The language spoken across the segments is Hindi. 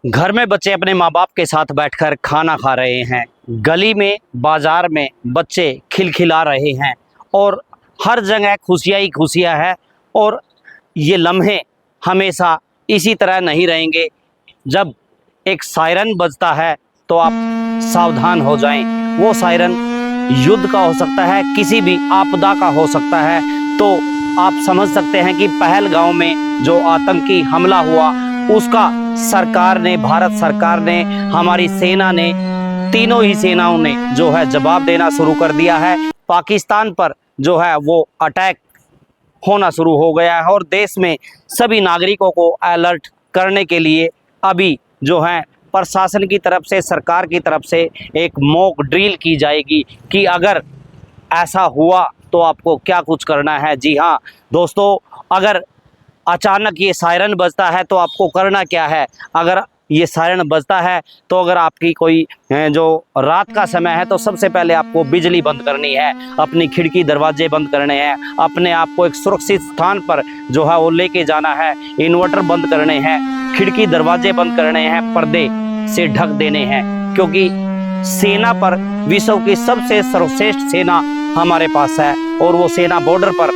घर में बच्चे अपने माँ बाप के साथ बैठकर खाना खा रहे हैं। गली में, बाजार में बच्चे खिलखिला रहे हैं और हर जगह खुशियाँ ही खुशियाँ है। और ये लम्हे हमेशा इसी तरह नहीं रहेंगे। जब एक सायरन बजता है तो आप सावधान हो जाएं। वो सायरन युद्ध का हो सकता है, किसी भी आपदा का हो सकता है। तो आप समझ सकते हैं कि पहलगांव में जो आतंकी हमला हुआ उसका सरकार ने, भारत सरकार ने, हमारी सेना ने, तीनों ही सेनाओं ने जो है जवाब देना शुरू कर दिया है। पाकिस्तान पर जो है वो अटैक होना शुरू हो गया है और देश में सभी नागरिकों को अलर्ट करने के लिए अभी जो है प्रशासन की तरफ से, सरकार की तरफ से एक मॉक ड्रिल की जाएगी कि अगर ऐसा हुआ तो आपको क्या कुछ करना है। जी हाँ दोस्तों, अगर अचानक ये सायरन बजता है तो आपको करना क्या है। अगर ये सायरन बजता है तो अगर आपकी कोई जो रात का समय है तो सबसे पहले आपको बिजली बंद करनी है, अपनी खिड़की दरवाजे बंद करने हैं, अपने आप को एक सुरक्षित स्थान पर जो है वो लेके जाना है, इन्वर्टर बंद करने हैं, खिड़की दरवाजे बंद करने हैं, पर्दे से ढक देने हैं। क्योंकि सेना पर, विश्व की सबसे सर्वश्रेष्ठ सेना हमारे पास है और वो सेना बॉर्डर पर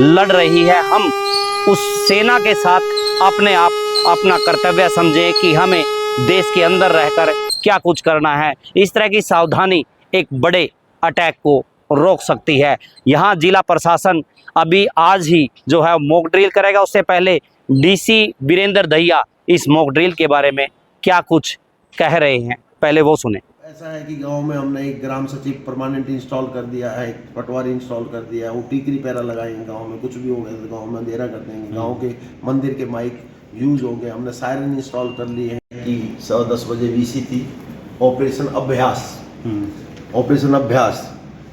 लड़ रही है। हम उस सेना के साथ अपने आप अपना कर्तव्य समझें कि हमें देश के अंदर रहकर क्या कुछ करना है। इस तरह की सावधानी एक बड़े अटैक को रोक सकती है। यहाँ जिला प्रशासन अभी आज ही जो है मॉक ड्रिल करेगा। उससे पहले डीसी वीरेंद्र दहिया इस मॉक ड्रिल के बारे में क्या कुछ कह रहे हैं, पहले वो सुने। ऐसा है कि गांव में हमने एक ग्राम सचिव परमानेंट इंस्टॉल कर दिया है, एक पटवारी इंस्टॉल कर दिया है। वो टीकरी पैरा लगाएंगे गांव में, कुछ भी हो गया तो गांव में अंधेरा कर देंगे। गांव के मंदिर के माइक यूज हो गए, हमने सायरन इंस्टॉल कर लिए हैं कि 10 बजे वीसी थी। ऑपरेशन अभ्यास, ऑपरेशन अभ्यास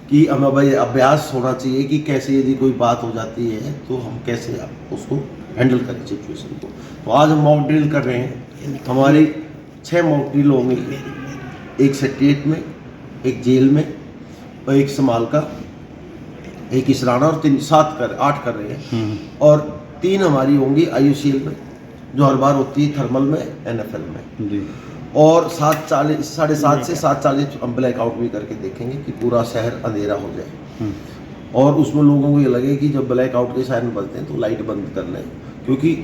कि हमें भाई अभ्यास होना चाहिए कि कैसे यदि कोई बात हो जाती है तो हम कैसे उसको हैंडल करें सिचुएशन को। तो आज हम मॉक ड्रिल कर रहे हैं। हमारी 6 मॉक ड्रिल होंगी, एक सेक्रेटरीट में, एक जेल में और एक समाल का, एक इसराना और 8 कर रहे हैं। और 3 हमारी होंगी IUCL में जो हर बार होती है, थर्मल में, NFL में जी। और 7:30 से 7:40 हम ब्लैकआउट भी करके देखेंगे कि पूरा शहर अंधेरा हो जाए। और उसमें लोगों को ये लगे कि जब ब्लैकआउट के सायरन बजते हैं तो लाइट बंद कर लें, क्योंकि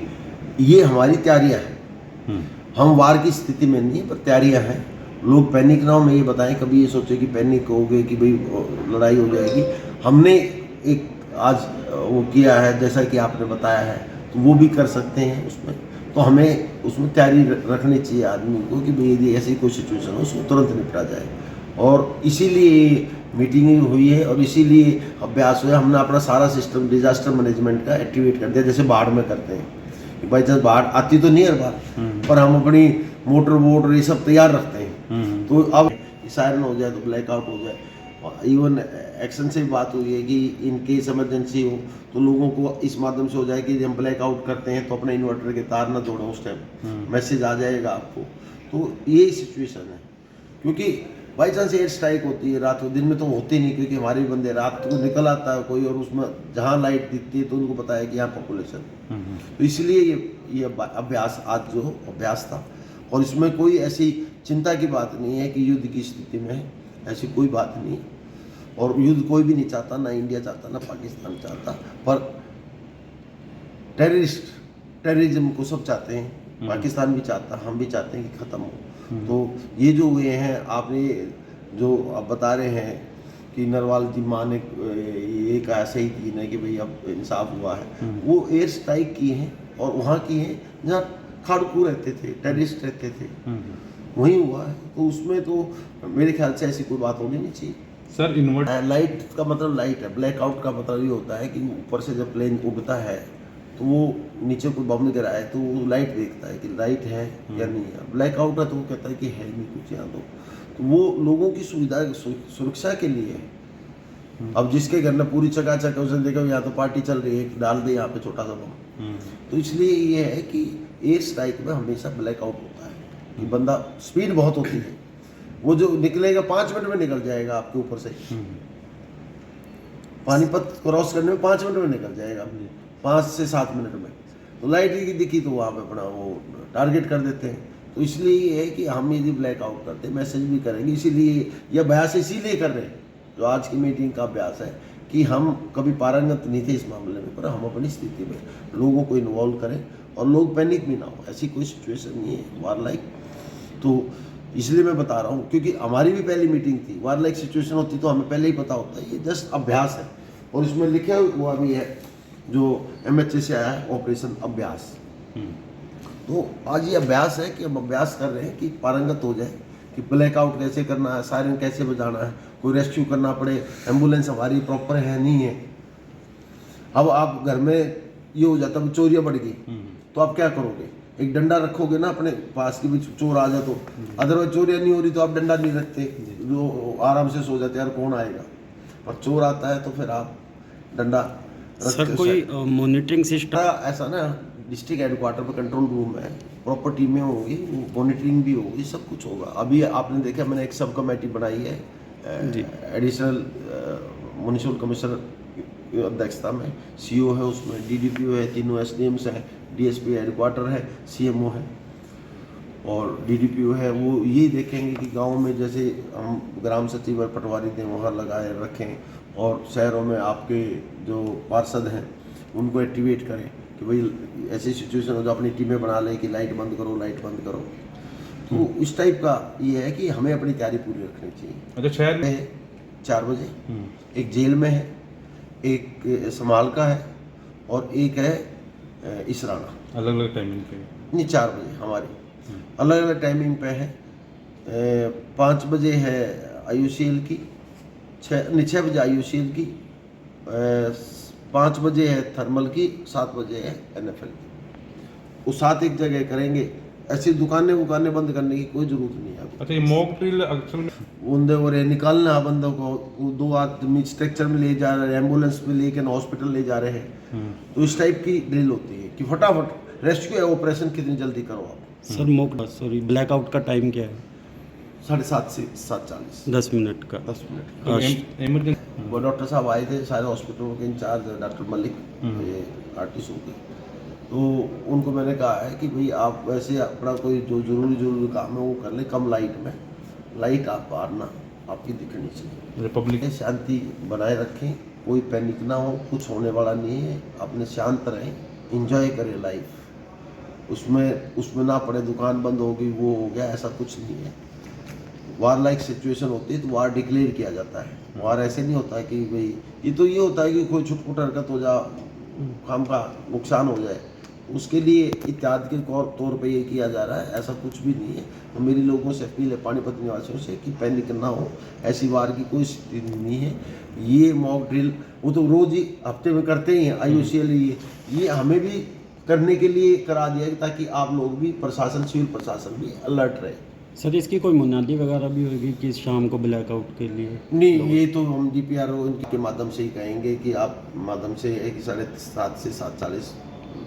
ये हमारी तैयारियां हैं। हम वार की स्थिति में नहीं है पर तैयारियां हैं। लोग पैनिक ना हो, मैं ये बताएं, कभी ये सोचे कि पैनिक हो गए कि भाई लड़ाई हो जाएगी। हमने एक आज वो किया है जैसा कि आपने बताया है, तो वो भी कर सकते हैं उसमें। तो हमें उसमें तैयारी रखनी चाहिए आदमी को कि भाई यदि ऐसी कोई सिचुएशन हो उसको तुरंत निपटा जाए। और इसीलिए मीटिंग हुई है और इसीलिए अभ्यास हुआ। हमने अपना सारा सिस्टम डिजास्टर मैनेजमेंट का एक्टिवेट कर दिया, जैसे बाढ़ में करते हैं कि भाई जब बाढ़ आती तो नहीं हर बार, पर हम अपनी मोटर वोटर ये सब तैयार रखते हैं। तो अब सायरन हो जाए तो ब्लैकआउट हो जाए। इवन एक्शन से भी बात हुई है कि इन केस इमरजेंसी हो तो लोगों को इस माध्यम से हो जाए कि हम ब्लैकआउट करते हैं तो अपने इन्वर्टर के तार ना तोड़ें, उस टाइम मैसेज आ जाएगा आपको। तो यही सिचुएशन है, क्योंकि बाई चांस एयर स्ट्राइक होती है रात को, दिन में तो होती नहीं, क्योंकि हमारे बंदे रात को निकल आता है कोई और उसमें जहाँ लाइट दिखती है तो उनको पता है कि यहाँ पॉपुलेशन। तो इसलिए ये अभ्यास आज जो अभ्यास था, और इसमें कोई ऐसी चिंता की बात नहीं है कि युद्ध की स्थिति में है, ऐसी कोई बात नहीं। और युद्ध कोई भी नहीं चाहता, ना इंडिया चाहता ना पाकिस्तान चाहता, पर टेररिज्म को सब चाहते हैं। पाकिस्तान भी चाहता, हम भी चाहते हैं कि ख़त्म हो। तो ये जो हुए हैं, आपने जो आप बता रहे हैं कि नरवाल जी माँ ने ये कहा सही की ना कि भाई अब इंसाफ हुआ है, वो एयर स्ट्राइक की हैं और वहाँ की हैं जहाँ खाड़कू रहते थे, टेररिस्ट रहते थे, वहीं हुआ है। तो उसमें तो मेरे ख्याल से ऐसी कोई बात होनी नहीं चाहिए। सर इन्वर्टर लाइट का मतलब लाइट है, ब्लैकआउट का मतलब ये होता है कि ऊपर से जब प्लेन उड़ता है तो वो नीचे कोई बम गिरा है तो वो लाइट देखता है कि लाइट है या नहीं है। ब्लैकआउट है तो वो कहता है कि है नहीं कुछ यहाँ। तो वो लोगों की सुविधा, सुरक्षा के लिए है। अब जिसके घर में पूरी चकाचक है उसने देखा यहाँ तो पार्टी चल रही है, डाल दे यहाँ पे छोटा सा बम। तो इसलिए ये है कि एयर स्ट्राइक में हमेशा ब्लैकआउट होता है कि बंदा, स्पीड बहुत होती है, वो जो निकलेगा 5 मिनट में निकल जाएगा आपके ऊपर से। पानीपत क्रॉस करने में 5 मिनट में निकल जाएगा, 5 से 7 मिनट में। तो लाइट की दिखी तो वहाँ पे अपना वो टारगेट कर देते हैं। तो इसलिए ये है कि हम यदि ब्लैकआउट करते मैसेज भी करेंगे, इसीलिए यह अभ्यास इसीलिए कर रहे हैं, जो आज की मीटिंग का अभ्यास है कि हम कभी पारंगत नहीं थे इस मामले में, पर हम अपनी स्थिति में लोगों को इन्वॉल्व करें और लोग पैनिक भी ना हो। ऐसी कोई सिचुएशन नहीं है वार लाइक, तो इसलिए मैं बता रहा हूँ, क्योंकि हमारी भी पहली मीटिंग थी। वार लाइक सिचुएशन होती तो हमें पहले ही पता होता है, ये जस्ट अभ्यास है। और इसमें लिखा हुआ भी है जो MHA से आया है, ऑपरेशन अभ्यास। तो आज ये अभ्यास है कि हम अभ्यास कर रहे हैं कि पारंगत हो जाए कि ब्लैकआउट कैसे करना है, सायरन कैसे बजाना है, कोई रेस्क्यू करना पड़े, एम्बुलेंस हमारी प्रॉपर है नहीं है। अब आप घर में ये हो जाता है चोरियाँ बढ़ गई, तो आप क्या करोगे? एक डंडा रखोगे ना अपने पास की भी चोर आ जाए तो, अदरवाइज चोरियाँ नहीं हो रही तो आप डंडा नहीं रखते, जो आराम से सो जाते यार कौन आएगा, पर चोर आता है तो फिर आप डंडा सर कोई मॉनिटरिंग सिस्टम ऐसा ना, डिस्ट्रिक्ट हेडक्वार्टर पर कंट्रोल रूम है, प्रॉपर टीमें होंगी, मॉनिटरिंग भी होगी, सब कुछ होगा। अभी आपने देखा मैंने एक सब कमेटी बनाई है एडिशनल म्युनिसिपल कमिश्नर अध्यक्षता में, CO है उसमें, DDPO है, तीनों SDMs हैं, DSP हेडक्वार्टर है, CMO है और DDPO है। वो ये देखेंगे कि गांव में जैसे हम ग्राम सचिव और पटवारी थे वहाँ लगाए रखें, और शहरों में आपके जो पार्षद हैं उनको एक्टिवेट करें कि भाई ऐसी सिचुएशन हो जो अपनी टीमें बना लें कि लाइट बंद करो, लाइट बंद करो। तो इस टाइप का ये है कि हमें अपनी तैयारी पूरी रखनी चाहिए। अच्छा, शहर में 4 बजे एक जेल में है, एक समाल का है और एक है इसराना। अलग अलग टाइमिंग पे नहीं, 4 बजे हमारी अलग अलग टाइमिंग पे है। 5 बजे है IOCL की, 6 बजे IOCL की, 5 बजे है थर्मल की, 7 बजे है NFL की। वो 7 एक जगह करेंगे। ऐसी दुकानें बंद करने की कोई जरूरत नहीं है। अच्छा, ये मॉक ड्रिल अक्सर में बंदे हो रहे निकालना है बंदों को, 2 आदमी स्ट्रक्चर में ले जा रहे हैं, एम्बुलेंस में लेके हॉस्पिटल ले जा रहे हैं। तो इस टाइप की ड्रिल होती है कि फटाफट रेस्क्यू ऑपरेशन कितनी जल्दी करो आप। सर ब्लैकआउट का टाइम क्या है? 7:30 से 7:40, 10 मिनट का। 10 मिनट। इमरजेंसी वो डॉक्टर साहब आए थे सारे हॉस्पिटलों के इंचार्ज, डॉक्टर मलिक, ये आर्टिस्ट के। तो उनको मैंने कहा है कि भाई आप वैसे अपना कोई जो जरूरी काम है वो कर ले, कम लाइट में, लाइट आप मारना आपकी दिखनी चाहिए। रिपब्लिक शांति बनाए रखें, कोई पैनिक ना हो, कुछ होने वाला नहीं है, अपने शांत रहें, इंजॉय करें लाइफ। उसमें ना पड़े दुकान बंद हो गई, वो हो गया, ऐसा कुछ नहीं है। वार लाइक सिचुएशन होती है तो वार डिक्लेयर किया जाता है। वार ऐसे नहीं होता है कि भाई ये होता है कि कोई छुटपुट हरकत हो जा, काम का नुकसान हो जाए, उसके लिए इत्यादि के तौर पे ये किया जा रहा है, ऐसा कुछ भी नहीं है। तो मेरी लोगों से अपील है, पानीपत निवासियों से, कि पैनिक ना हो, ऐसी वार की कोई स्थिति नहीं है। ये मॉक ड्रिल वो तो रोज ही हफ्ते में करते ही हैं IOCL, ये हमें भी करने के लिए करा दिया है ताकि आप लोग भी, प्रशासन, सिविल प्रशासन भी अलर्ट रहे। सर इसकी कोई मुनादी वगैरह भी होगी कि शाम को ब्लैकआउट के लिए? नहीं, ये तो हम DPRO इनके माध्यम से ही कहेंगे कि आप माध्यम से 7:30 से 7:40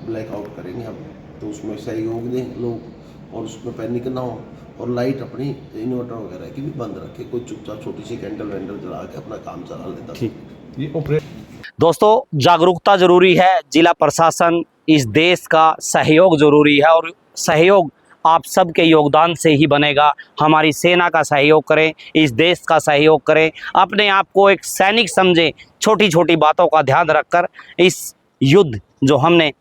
ब्लैकआउट करेंगे हम, तो उसमें सहयोग दें लोग, और उसमें पैनिक ना हो, और लाइट अपनी इन्वर्टर वगैरह की भी बंद रखे, कोई चुपचाप छोटी सी कैंडल वैंडल जला के अपना काम चला लेता। ठीक। ये ऑपरेशन दोस्तों, जागरूकता जरूरी है, जिला प्रशासन, इस देश का सहयोग जरूरी है, और सहयोग आप सबके योगदान से ही बनेगा। हमारी सेना का सहयोग करें, इस देश का सहयोग करें, अपने आप को एक सैनिक समझें। छोटी छोटी बातों का ध्यान रखकर इस युद्ध जो हमने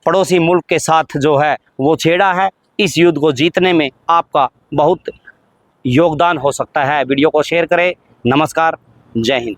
पड़ोसी मुल्क के साथ जो है वो छेड़ा है, इस युद्ध को जीतने में आपका बहुत योगदान हो सकता है। वीडियो को शेयर करें। नमस्कार, जय हिंद।